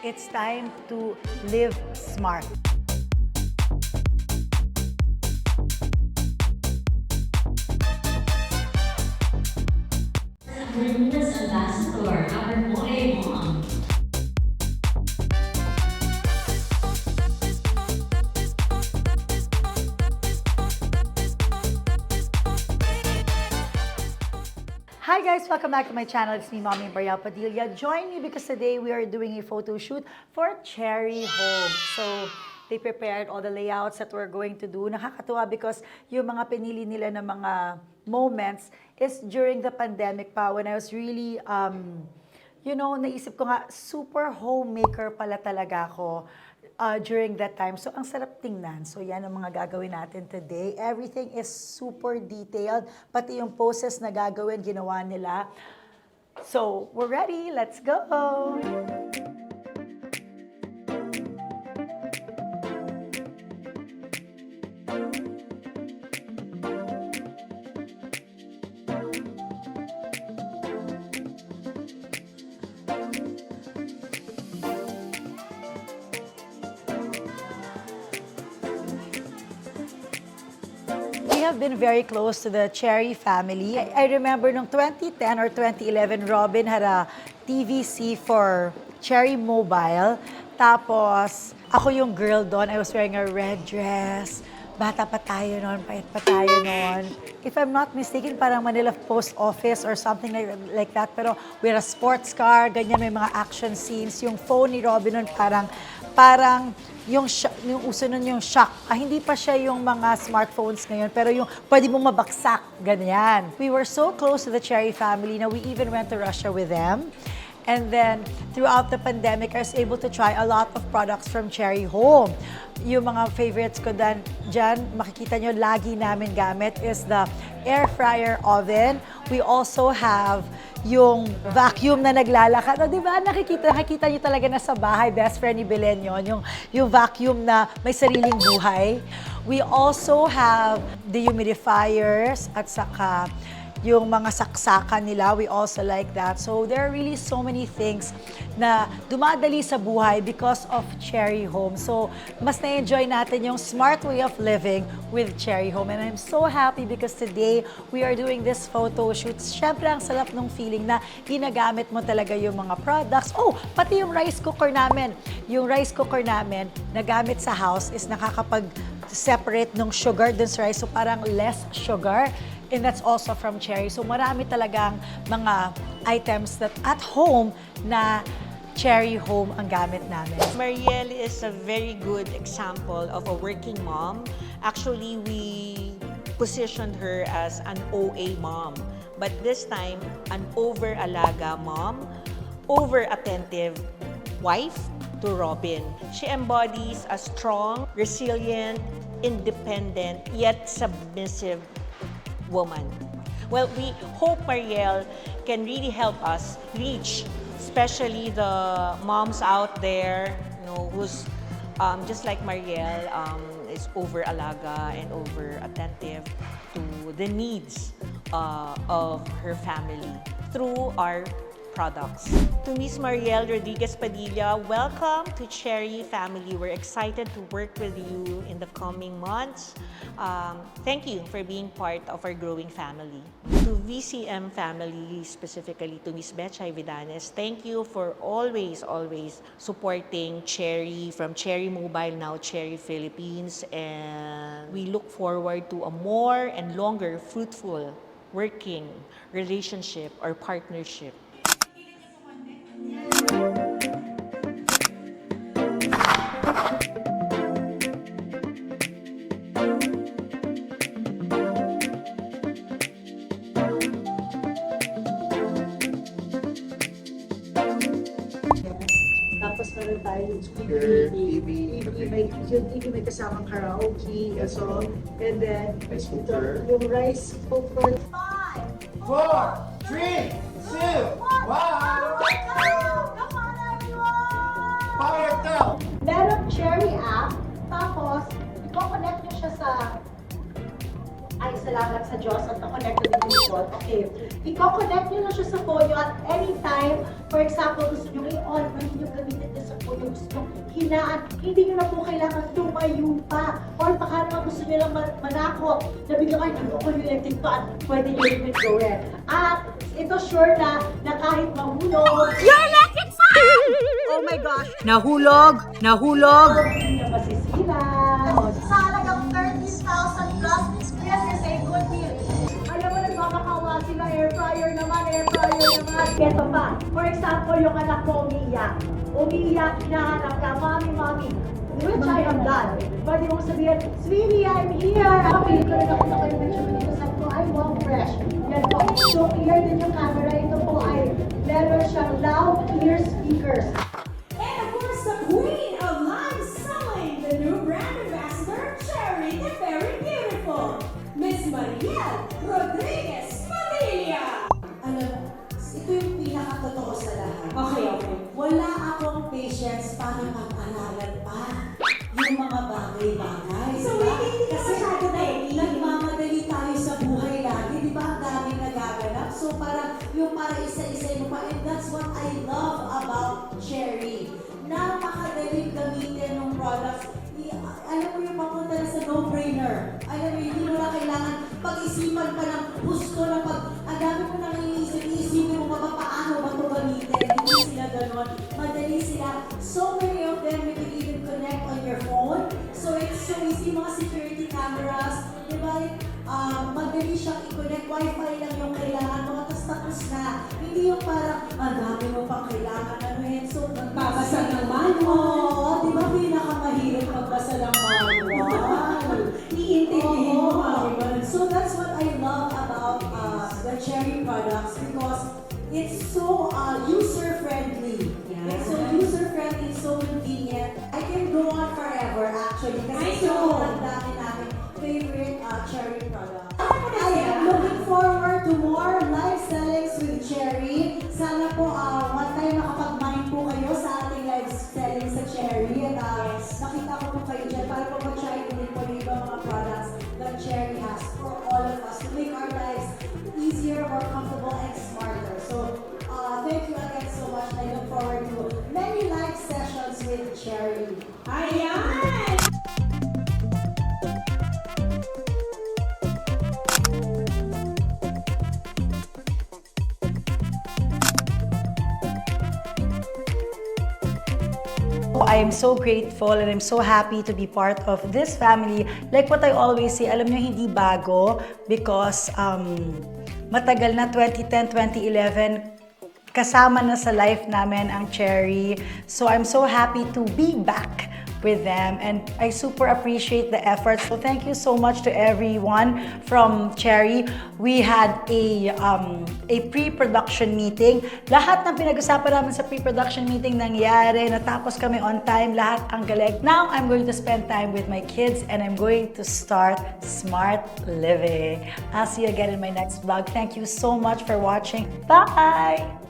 It's time to live smart. Bermuda's ambassador, our boy mom. Hi guys, welcome back to my channel. It's me, Mommy Mariel Padilla. Join me because today we are doing a photo shoot for Cherry Home. So, they prepared all the layouts that we're going to do. Nakakatuwa because yung mga pinili nila na mga moments is during the pandemic pa when I was really, naisip ko nga, super homemaker pala talaga ako during that time. So, ang sarap tingnan. So, yan ang mga gagawin natin today. Everything is super detailed. Pati yung poses na gagawin, ginawa nila. So, we're ready. Let's go! We have been very close to the Cherry family. I remember nung 2010 or 2011, Robin had a TVC for Cherry Mobile. Tapos, ako yung girl doon. I was wearing a red dress. Bata pa tayo noon, payat pa tayo noon. If I'm not mistaken, parang Manila Post Office or something like that. Pero we had a sports car, ganyan, may mga action scenes. Yung phone ni Robin noon parang yung uso nun yung shock. Hindi pa siya yung mga smartphones ngayon, pero yung pwede mong mabaksak, ganyan. We were so close to the Cherry family na we even went to Russia with them. And then, throughout the pandemic, I was able to try a lot of products from Cherry Home. Yung mga favorites ko dyan, makikita nyo, lagi namin gamit is the air fryer oven. We also have yung vacuum na naglalakad. O, di ba? Nakikita nyo talaga na sa bahay, best friend ni Belen yun, yung vacuum na may sariling buhay. We also have the humidifiers at saka yung mga saksakan nila, we also like that. So there are really so many things na dumadali sa buhay because of Cherry Home. So mas na-enjoy natin yung smart way of living with Cherry Home. And I'm so happy because today we are doing this photo shoot. Siyempre, ang sarap nung feeling na ginagamit mo talaga yung mga products. Oh, pati yung rice cooker namin. Yung rice cooker namin na gamit sa house is nakakapag-separate ng sugar dun sa rice. So parang less sugar. And that's also from Cherry. So marami talagang mga items that at home na Cherry Home ang gamit namin. Mariel is a very good example of a working mom. Actually, we positioned her as an OA mom. But this time, an over-alaga mom, over-attentive wife to Robin. She embodies a strong, resilient, independent, yet submissive woman. Well, we hope Mariel can really help us reach, especially the moms out there, who's just like Mariel, is over-alaga and over-attentive to the needs of her family through our products. To Miss Mariel Rodriguez Padilla, welcome to Cherry family. We're excited to work with you in the coming months. Thank you for being part of our growing family. To VCM family, specifically to Miss Betchay Vidanes, thank you for always supporting Cherry from Cherry Mobile, now Cherry Philippines. And we look forward to a more and longer fruitful working relationship or partnership. Tapos meron tayo yung TV. Yung TV may kasamang karaoke. So, and then, ito, yung rice cooker. 5, 4, 3, 2, 1. Power down! Meron Cherry app, tapos, i-connect nyo siya sa ay, salamat sa Diyos at na-connect na din yung phone. Okay. I-connect nyo na siya sa phone nyo at anytime, for example, gusto nyo i-on, pwede nyo gamitin din sa phone yung gusto nyo hinaan. Hindi nyo na po kailangan tumayo pa. Or baka naman gusto nyo lang manakot. Nabigyan kayo ng electric fan. Pwede nyo rin gawin. At ito sure na kahit mahulog, Your electric fan! Oh my gosh! Nahulog! Nahulog! hindi na masisira. Sa halagang 13,000 plus, this is a good deal. Alam mo, nagmamakawa sila, air fryer naman. Ito pa, for example, yung anak ko umiiyak. Umiiyak, hinahanap ka, mami, which I am done. Pwede mong sabihin, sweetie, I'm here. Pili ko rin ako na kayo medyo dito. Sabi ko, I want fresh. Yan po. So, clear din yung camera. Ito po ay meron siyang loud, clear speakers. And of course, the queen of live selling, the new brand ambassador, Cherry the Very Beautiful, Miss Mariel Rodriguez Padilla. Alam, ito yung pinakatotoo sa lahat. Okay. Wala akong patience para mag-aralan pa yung mga bagay-bagay. So, diba? hindi ka Kasi masyado naiinig. nagmamadali tayo sa buhay lagi, di ba? Ang daming nagaganap. So, yung para isa-isa mo pa. And that's what I love about Cherry. Napakadaling gamitin ng products. Alam mo yung papunta na sa no-brainer. Alam mo, hindi mo na kailangan pag-isipan pa ng gusto na ang dami mo nang iisipin mo pa paano ba ito gamitin. Hindi sila ganon. Madali sila. So many of them you can even connect on your phone. So it's so easy, mga security cameras. Diba? Madali siyang i-connect. Wi-Fi lang yung kailangan mo. Tapos na. Hindi yung parang, ang dami mo pang kailangan. Ano yun? So, Babasa ng manual. Oo, di ba pinakamahirap magbasa ng manual? Iintindihin mo, Oo. Mariel. So that's what I love about the Cherry products because it's so user-friendly. Yeah. It's so user-friendly, so convenient. I can go on forever actually I kasi know. sobrang dami namin favorite Cherry products. I am looking forward to more live sellings with Cherry. Sana po one time makapag-mind po kayo sa ating live selling sa Cherry. At nakita ko po kayo dyan para po mag-try din po yung ibang mga products that Cherry has for all of us to make our lives easier, more comfortable, and smarter. So, thank you again so much. I look forward to many live sessions with Cherry. Ayan! I am so grateful and I'm so happy to be part of this family. Like what I always say, alam nyo, hindi bago because matagal na 2010, 2011, kasama na sa life namin ang Cherry. So I'm so happy to be back with them and I super appreciate the effort. So thank you so much to everyone from Cherry. We had a pre-production meeting. Lahat ng pinag-usapan namin sa pre-production meeting nangyari, natapos kami on time, lahat ang galing. Now I'm going to spend time with my kids and I'm going to start smart living. I'll see you again in my next vlog. Thank you so much for watching. Bye!